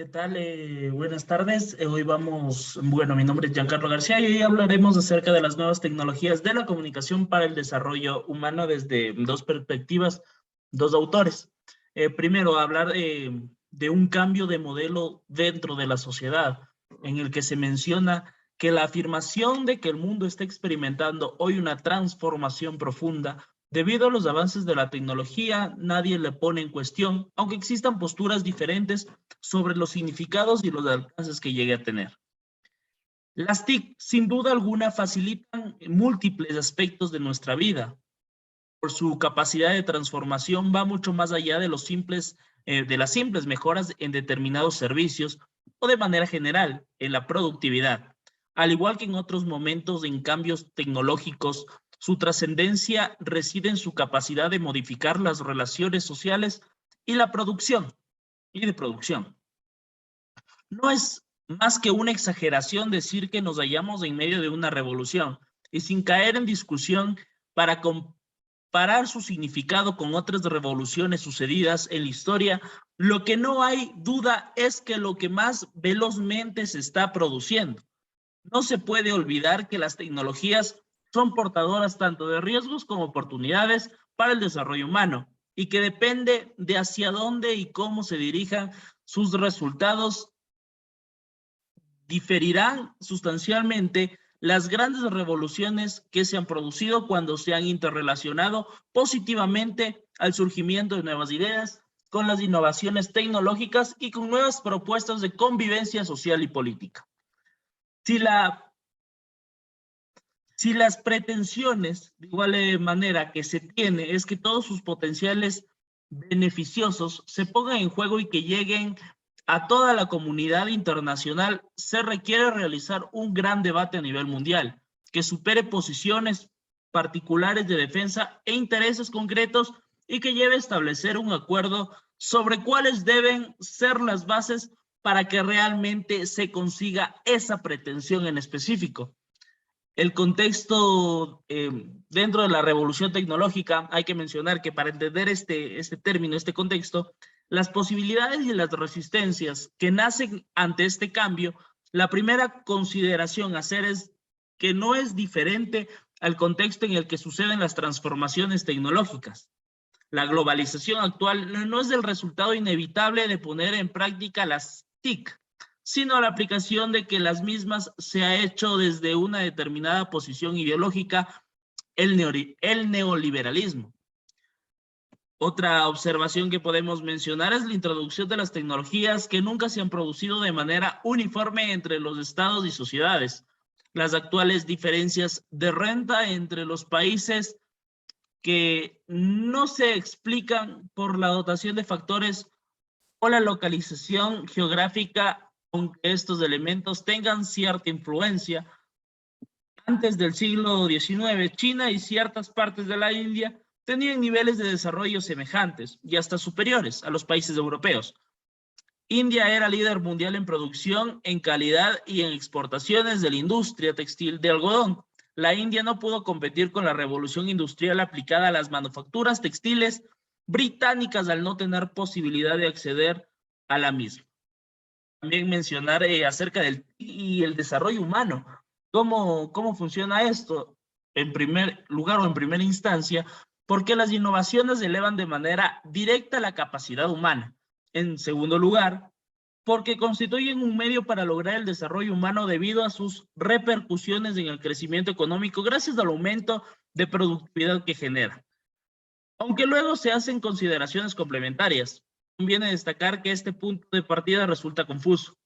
¿Qué tal? Buenas tardes. Mi nombre es Giancarlo García y hoy hablaremos acerca de las nuevas tecnologías de la comunicación para el desarrollo humano desde dos perspectivas, dos autores. Primero, hablar de un cambio de modelo dentro de la sociedad, en el que se menciona que la afirmación de que el mundo está experimentando hoy una transformación profunda debido a los avances de la tecnología, nadie le pone en cuestión, aunque existan posturas diferentes sobre los significados y los alcances que llegue a tener. Las TIC, sin duda alguna, facilitan múltiples aspectos de nuestra vida. Por su capacidad de transformación va mucho más allá de de las simples mejoras en determinados servicios o de manera general en la productividad. Al igual que en otros momentos en cambios tecnológicos, su trascendencia reside en su capacidad de modificar las relaciones sociales y la producción y de producción. No es más que una exageración decir que nos hallamos en medio de una revolución y sin caer en discusión para comparar su significado con otras revoluciones sucedidas en la historia, lo que no hay duda es que lo que más velozmente se está produciendo. No se puede olvidar que las tecnologías son portadoras tanto de riesgos como oportunidades para el desarrollo humano y que depende de hacia dónde y cómo se dirijan sus resultados diferirán sustancialmente las grandes revoluciones que se han producido cuando se han interrelacionado positivamente al surgimiento de nuevas ideas, con las innovaciones tecnológicas y con nuevas propuestas de convivencia social y política. Si, la, si las pretensiones, de igual manera que se tiene, es que todos sus potenciales beneficiosos se pongan en juego y que lleguen a toda la comunidad internacional, se requiere realizar un gran debate a nivel mundial que supere posiciones particulares de defensa e intereses concretos y que lleve a establecer un acuerdo sobre cuáles deben ser las bases para que realmente se consiga esa pretensión en específico. El contexto dentro de la revolución tecnológica, hay que mencionar que para entender este término, este contexto, las posibilidades y las resistencias que nacen ante este cambio, la primera consideración a hacer es que no es diferente al contexto en el que suceden las transformaciones tecnológicas. La globalización actual no es el resultado inevitable de poner en práctica las TIC, sino la aplicación de que las mismas se ha hecho desde una determinada posición ideológica, el neoliberalismo. Otra observación que podemos mencionar es la introducción de las tecnologías que nunca se han producido de manera uniforme entre los estados y sociedades. Las actuales diferencias de renta entre los países que no se explican por la dotación de factores o la localización geográfica, aunque estos elementos tengan cierta influencia. Antes del siglo XIX, China y ciertas partes de la India tenían niveles de desarrollo semejantes y hasta superiores a los países europeos. India era líder mundial en producción, en calidad y en exportaciones de la industria textil de algodón. La India no pudo competir con la revolución industrial aplicada a las manufacturas textiles británicas al no tener posibilidad de acceder a la misma. También mencionar acerca del y el desarrollo humano. ¿Cómo funciona esto? En primer lugar o en primera instancia, porque las innovaciones elevan de manera directa la capacidad humana. En segundo lugar, porque constituyen un medio para lograr el desarrollo humano debido a sus repercusiones en el crecimiento económico gracias al aumento de productividad que genera. Aunque luego se hacen consideraciones complementarias, conviene destacar que este punto de partida resulta confuso.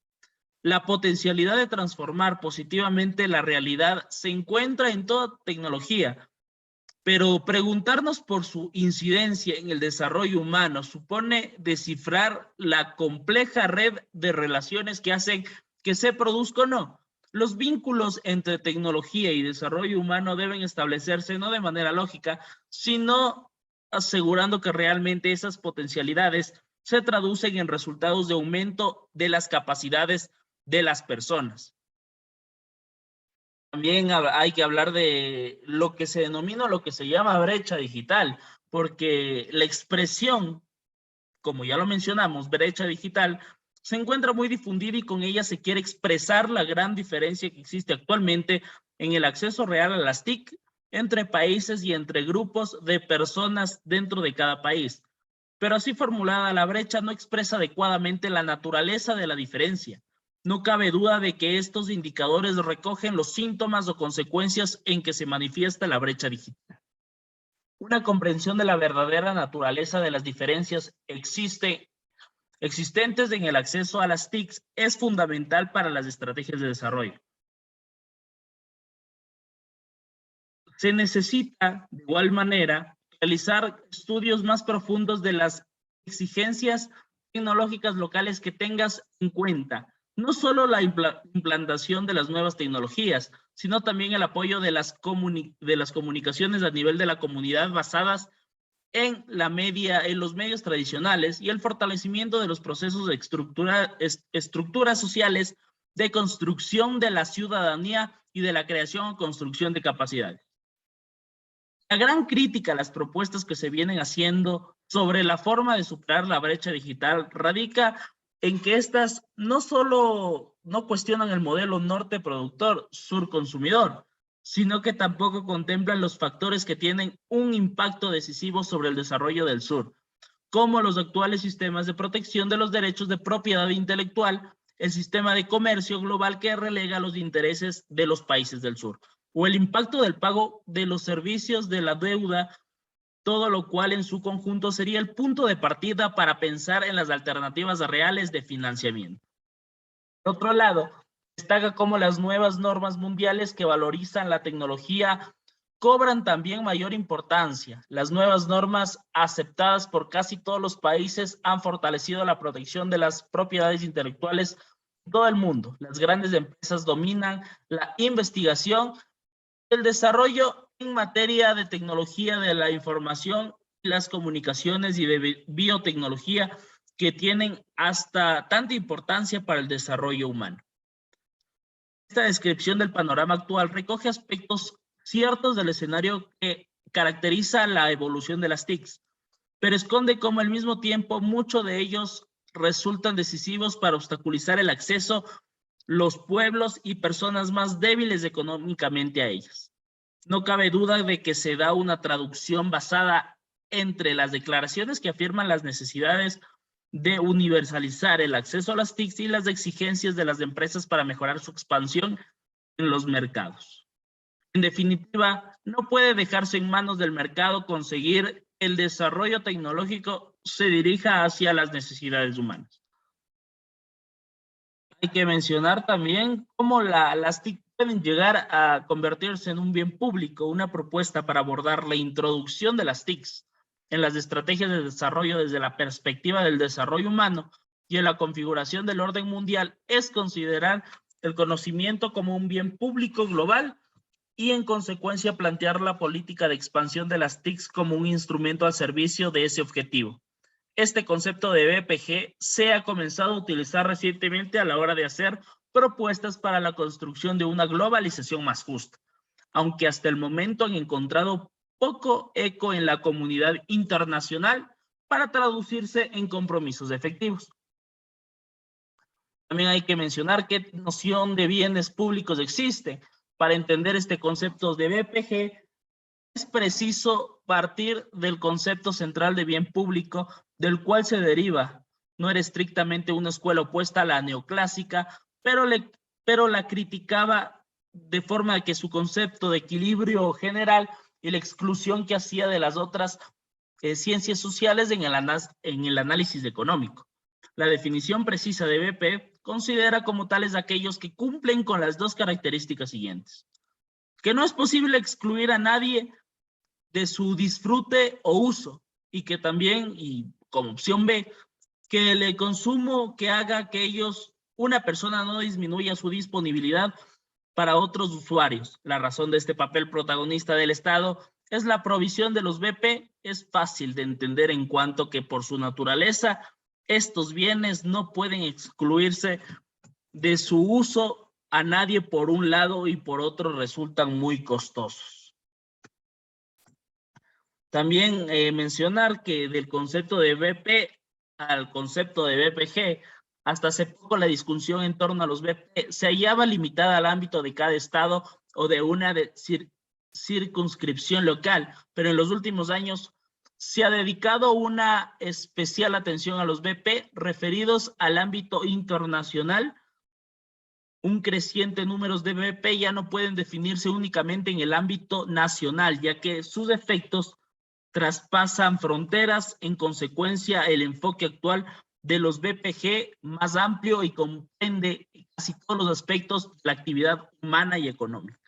La potencialidad de transformar positivamente la realidad se encuentra en toda tecnología, pero preguntarnos por su incidencia en el desarrollo humano supone descifrar la compleja red de relaciones que hacen que se produzca o no. Los vínculos entre tecnología y desarrollo humano deben establecerse no de manera lógica, sino asegurando que realmente esas potencialidades se traducen en resultados de aumento de las capacidades de las personas. También hay que hablar de lo que se denomina, lo que se llama brecha digital, porque la expresión, como ya lo mencionamos, brecha digital, se encuentra muy difundida y con ella se quiere expresar la gran diferencia que existe actualmente en el acceso real a las TIC entre países y entre grupos de personas dentro de cada país. Pero así formulada, la brecha no expresa adecuadamente la naturaleza de la diferencia. No cabe duda de que estos indicadores recogen los síntomas o consecuencias en que se manifiesta la brecha digital. Una comprensión de la verdadera naturaleza de las diferencias existentes en el acceso a las TICs es fundamental para las estrategias de desarrollo. Se necesita, de igual manera, realizar estudios más profundos de las exigencias tecnológicas locales que tengas en cuenta. No solo la implantación de las nuevas tecnologías, sino también el apoyo de las comunicaciones a nivel de la comunidad basadas en los medios tradicionales y el fortalecimiento de los procesos de estructuras sociales de construcción de la ciudadanía y de la creación o construcción de capacidades. La gran crítica a las propuestas que se vienen haciendo sobre la forma de superar la brecha digital radica en que estas no solo no cuestionan el modelo norte productor, sur consumidor, sino que tampoco contemplan los factores que tienen un impacto decisivo sobre el desarrollo del sur, como los actuales sistemas de protección de los derechos de propiedad intelectual, el sistema de comercio global que relega los intereses de los países del sur, o el impacto del pago de los servicios de la deuda, todo lo cual en su conjunto sería el punto de partida para pensar en las alternativas reales de financiamiento. Por otro lado, destaca cómo las nuevas normas mundiales que valorizan la tecnología cobran también mayor importancia. Las nuevas normas aceptadas por casi todos los países han fortalecido la protección de las propiedades intelectuales en todo el mundo. Las grandes empresas dominan la investigación, el desarrollo en materia de tecnología de la información, las comunicaciones y de biotecnología que tienen hasta tanta importancia para el desarrollo humano. Esta descripción del panorama actual recoge aspectos ciertos del escenario que caracteriza la evolución de las TICs, pero esconde cómo al mismo tiempo muchos de ellos resultan decisivos para obstaculizar el acceso los pueblos y personas más débiles económicamente a ellas. No cabe duda de que se da una traducción basada entre las declaraciones que afirman las necesidades de universalizar el acceso a las TICs y las exigencias de las empresas para mejorar su expansión en los mercados. En definitiva, no puede dejarse en manos del mercado conseguir el desarrollo tecnológico se dirija hacia las necesidades humanas. Hay que mencionar también cómo las TIC pueden llegar a convertirse en un bien público, una propuesta para abordar la introducción de las TICs en las estrategias de desarrollo desde la perspectiva del desarrollo humano y en la configuración del orden mundial es considerar el conocimiento como un bien público global y en consecuencia plantear la política de expansión de las TICs como un instrumento al servicio de ese objetivo. Este concepto de BPG se ha comenzado a utilizar recientemente a la hora de hacer propuestas para la construcción de una globalización más justa, aunque hasta el momento han encontrado poco eco en la comunidad internacional para traducirse en compromisos efectivos. También hay que mencionar qué noción de bienes públicos existe. Para entender este concepto de BPG, es preciso partir del concepto central de bien público, del cual se deriva. No era estrictamente una escuela opuesta a la neoclásica, pero la criticaba de forma que su concepto de equilibrio general y la exclusión que hacía de las otras ciencias sociales en el análisis económico. La definición precisa de BP considera como tales aquellos que cumplen con las dos características siguientes: que no es posible excluir a nadie de su disfrute o uso, y que también, y como opción B, que el consumo que haga que una persona no disminuya su disponibilidad para otros usuarios. La razón de este papel protagonista del Estado es la provisión de los BP. Es fácil de entender en cuanto que por su naturaleza estos bienes no pueden excluirse de su uso a nadie por un lado y por otro resultan muy costosos. También mencionar que del concepto de BP al concepto de BPG Hasta hace poco la discusión en torno a los BP se hallaba limitada al ámbito de cada estado o de una circunscripción local, pero en los últimos años se ha dedicado una especial atención a los BP referidos al ámbito internacional. Un creciente número de BP ya no pueden definirse únicamente en el ámbito nacional, ya que sus efectos traspasan fronteras. En consecuencia, el enfoque actual de los BPG más amplio y comprende casi todos los aspectos de la actividad humana y económica.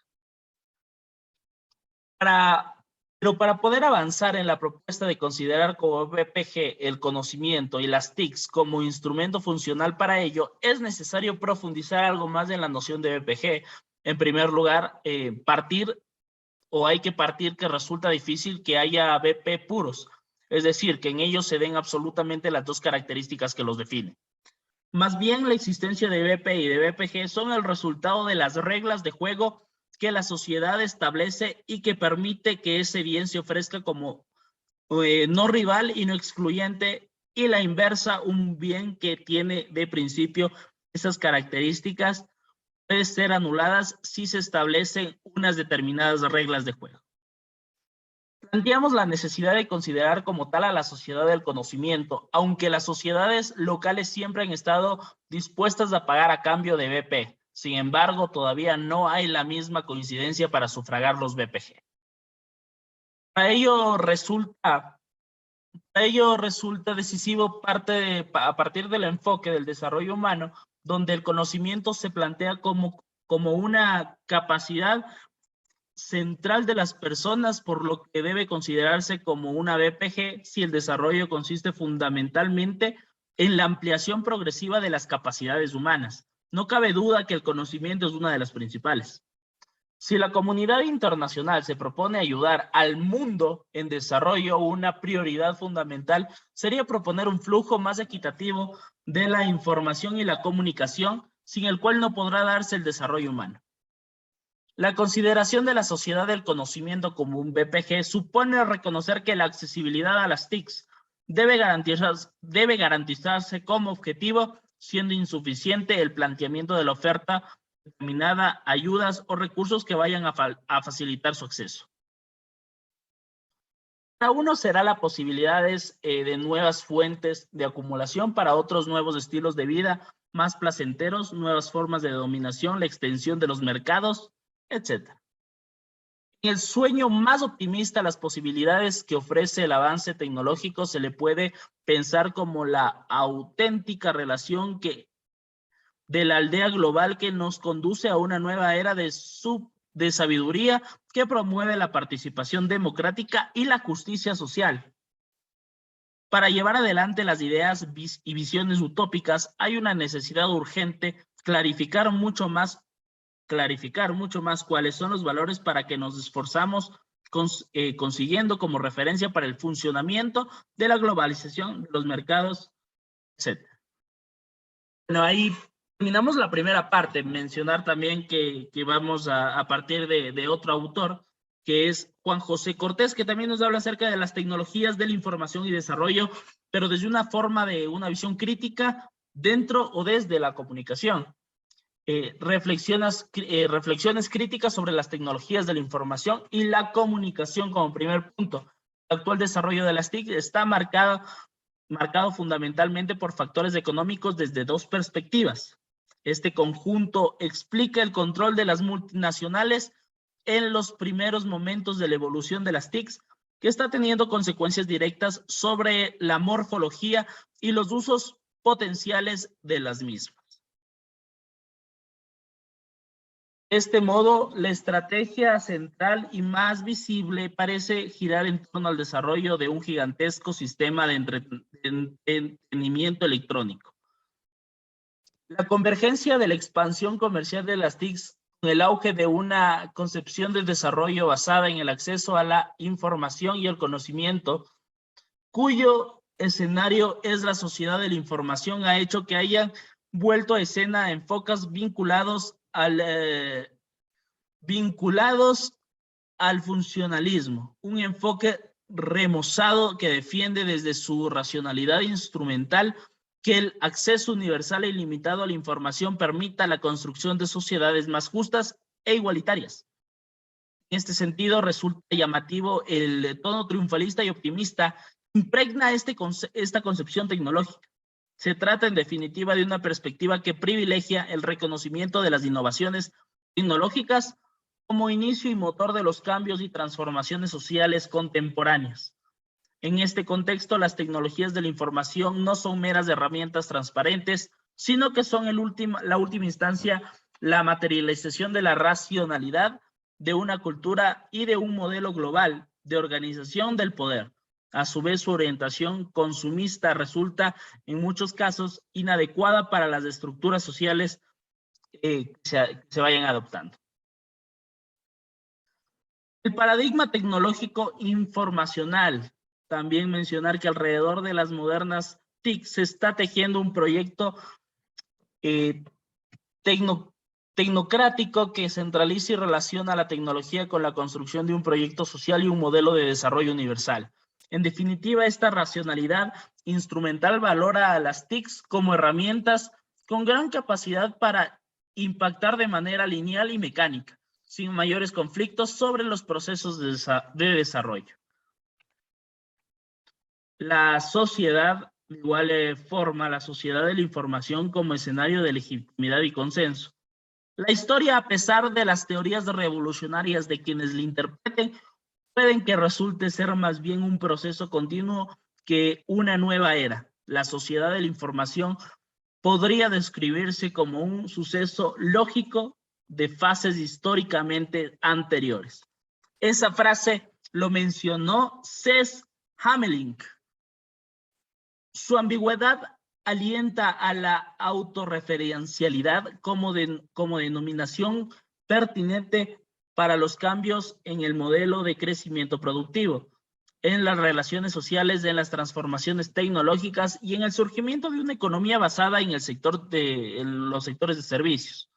Pero para poder avanzar en la propuesta de considerar como BPG el conocimiento y las TICs como instrumento funcional para ello, es necesario profundizar algo más en la noción de BPG. En primer lugar, hay que partir que resulta difícil que haya BP puros, es decir, que en ellos se den absolutamente las dos características que los definen. Más bien, la existencia de BP y de BPG son el resultado de las reglas de juego que la sociedad establece y que permite que ese bien se ofrezca como no rival y no excluyente, y la inversa, un bien que tiene de principio esas características puede ser anuladas si se establecen unas determinadas reglas de juego. Planteamos la necesidad de considerar como tal a la sociedad del conocimiento, aunque las sociedades locales siempre han estado dispuestas a pagar a cambio de BP. Sin embargo, todavía no hay la misma coincidencia para sufragar los BPG. Para ello resulta decisivo a partir del enfoque del desarrollo humano, donde el conocimiento se plantea como una capacidad central de las personas, por lo que debe considerarse como una BPG si el desarrollo consiste fundamentalmente en la ampliación progresiva de las capacidades humanas. No cabe duda que el conocimiento es una de las principales. Si la comunidad internacional se propone ayudar al mundo en desarrollo, una prioridad fundamental sería proponer un flujo más equitativo de la información y la comunicación, sin el cual no podrá darse el desarrollo humano. La consideración de la sociedad del conocimiento como un BPG supone reconocer que la accesibilidad a las TICs debe garantizarse como objetivo, siendo insuficiente el planteamiento de la oferta determinada, ayudas o recursos que vayan a facilitar su acceso. Para uno será las posibilidades de nuevas fuentes de acumulación, para otros nuevos estilos de vida más placenteros, nuevas formas de dominación, la extensión de los mercados, etc. En el sueño más optimista, las posibilidades que ofrece el avance tecnológico se le puede pensar como la auténtica relación de la aldea global que nos conduce a una nueva era de sabiduría que promueve la participación democrática y la justicia social. Para llevar adelante las ideas y visiones utópicas hay una necesidad urgente clarificar mucho más cuáles son los valores para que nos esforzamos consiguiendo como referencia para el funcionamiento de la globalización de los mercados, etc. Bueno, ahí terminamos la primera parte. Mencionar también que vamos a partir de otro autor, que es Juan José Cortés, que también nos habla acerca de las tecnologías de la información y desarrollo, pero desde una forma de una visión crítica dentro o desde la comunicación. Reflexiones críticas sobre las tecnologías de la información y la comunicación como primer punto. El actual desarrollo de las TIC está marcado fundamentalmente por factores económicos desde dos perspectivas. Este conjunto explica el control de las multinacionales en los primeros momentos de la evolución de las TICs, que está teniendo consecuencias directas sobre la morfología y los usos potenciales de las mismas. De este modo, la estrategia central y más visible parece girar en torno al desarrollo de un gigantesco sistema de entretenimiento electrónico. La convergencia de la expansión comercial de las TICs con el auge de una concepción del desarrollo basada en el acceso a la información y el conocimiento, cuyo escenario es la sociedad de la información, ha hecho que hayan vuelto a escena enfoques vinculados al funcionalismo, un enfoque remozado que defiende desde su racionalidad instrumental que el acceso universal e ilimitado a la información permita la construcción de sociedades más justas e igualitarias. En este sentido, resulta llamativo el tono triunfalista y optimista que impregna esta concepción tecnológica. Se trata, en definitiva, de una perspectiva que privilegia el reconocimiento de las innovaciones tecnológicas como inicio y motor de los cambios y transformaciones sociales contemporáneas. En este contexto, las tecnologías de la información no son meras herramientas transparentes, sino que son la última instancia, la materialización de la racionalidad de una cultura y de un modelo global de organización del poder. A su vez, su orientación consumista resulta, en muchos casos, inadecuada para las estructuras sociales que se vayan adoptando. El paradigma tecnológico informacional. También mencionar que alrededor de las modernas TIC se está tejiendo un proyecto tecnocrático que centraliza y relaciona la tecnología con la construcción de un proyecto social y un modelo de desarrollo universal. En definitiva, esta racionalidad instrumental valora a las TICs como herramientas con gran capacidad para impactar de manera lineal y mecánica, sin mayores conflictos sobre los procesos de desarrollo. La sociedad, de igual forma, la sociedad de la información como escenario de legitimidad y consenso. La historia, a pesar de las teorías revolucionarias de quienes la interpreten, pueden que resulte ser más bien un proceso continuo que una nueva era. La sociedad de la información podría describirse como un suceso lógico de fases históricamente anteriores. Esa frase lo mencionó Cés Hamelink. Su ambigüedad alienta a la autorreferencialidad como denominación pertinente para los cambios en el modelo de crecimiento productivo, en las relaciones sociales, en las transformaciones tecnológicas y en el surgimiento de una economía basada en los sectores de servicios.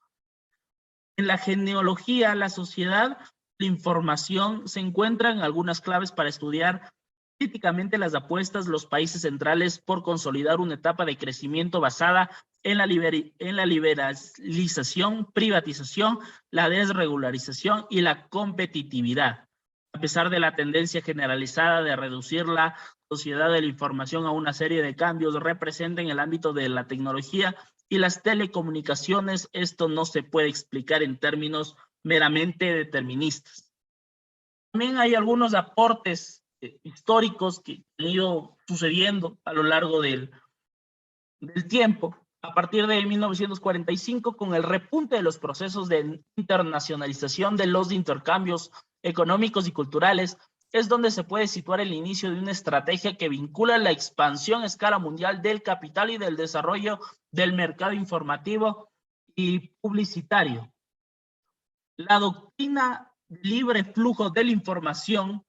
En la genealogía, la sociedad, la información se encuentran algunas claves para estudiar críticamente las apuestas de los países centrales por consolidar una etapa de crecimiento basada en la liberalización, privatización, la desregularización y la competitividad. A pesar de la tendencia generalizada de reducir la sociedad de la información a una serie de cambios, representa en el ámbito de la tecnología y las telecomunicaciones, esto no se puede explicar en términos meramente deterministas. También hay algunos aportes históricos que han ido sucediendo a lo largo del tiempo. A partir de 1945, con el repunte de los procesos de internacionalización de los intercambios económicos y culturales, es donde se puede situar el inicio de una estrategia que vincula la expansión a escala mundial del capital y del desarrollo del mercado informativo y publicitario. La doctrina libre flujo de la información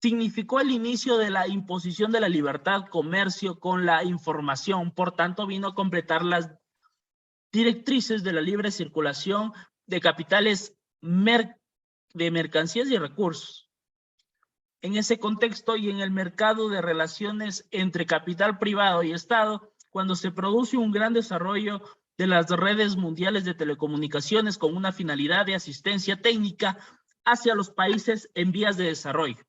significó el inicio de la imposición de la libertad comercio con la información, por tanto vino a completar las directrices de la libre circulación de capitales, de mercancías y recursos. En ese contexto y en el mercado de relaciones entre capital privado y Estado, cuando se produce un gran desarrollo de las redes mundiales de telecomunicaciones con una finalidad de asistencia técnica hacia los países en vías de desarrollo.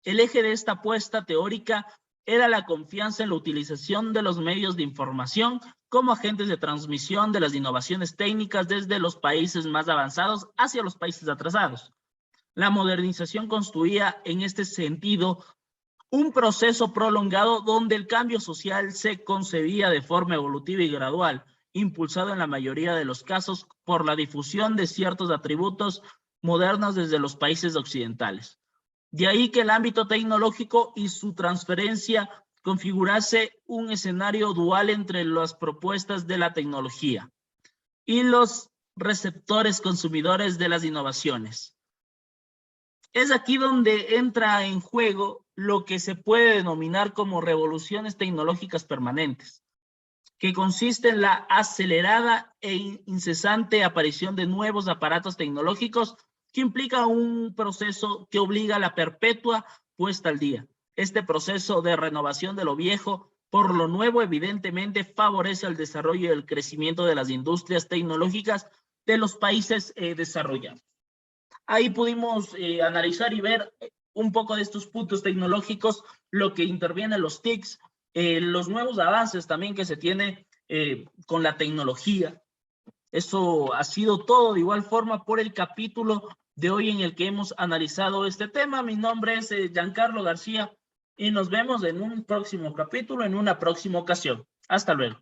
El eje de esta apuesta teórica era la confianza en la utilización de los medios de información como agentes de transmisión de las innovaciones técnicas desde los países más avanzados hacia los países atrasados. La modernización construía en este sentido un proceso prolongado donde el cambio social se concebía de forma evolutiva y gradual, impulsado en la mayoría de los casos por la difusión de ciertos atributos modernos desde los países occidentales. De ahí que el ámbito tecnológico y su transferencia configurase un escenario dual entre las propuestas de la tecnología y los receptores consumidores de las innovaciones. Es aquí donde entra en juego lo que se puede denominar como revoluciones tecnológicas permanentes, que consiste en la acelerada e incesante aparición de nuevos aparatos tecnológicos que implica un proceso que obliga a la perpetua puesta al día. Este proceso de renovación de lo viejo Por lo nuevo, evidentemente, favorece el desarrollo y el crecimiento de las industrias tecnológicas de los países desarrollados. Ahí pudimos analizar y ver un poco de estos puntos tecnológicos, lo que interviene en los TICs, los nuevos avances también que se tiene con la tecnología. Eso ha sido todo de igual forma por el capítulo de hoy en el que hemos analizado este tema. Mi nombre es Giancarlo García y nos vemos en un próximo capítulo, en una próxima ocasión. Hasta luego.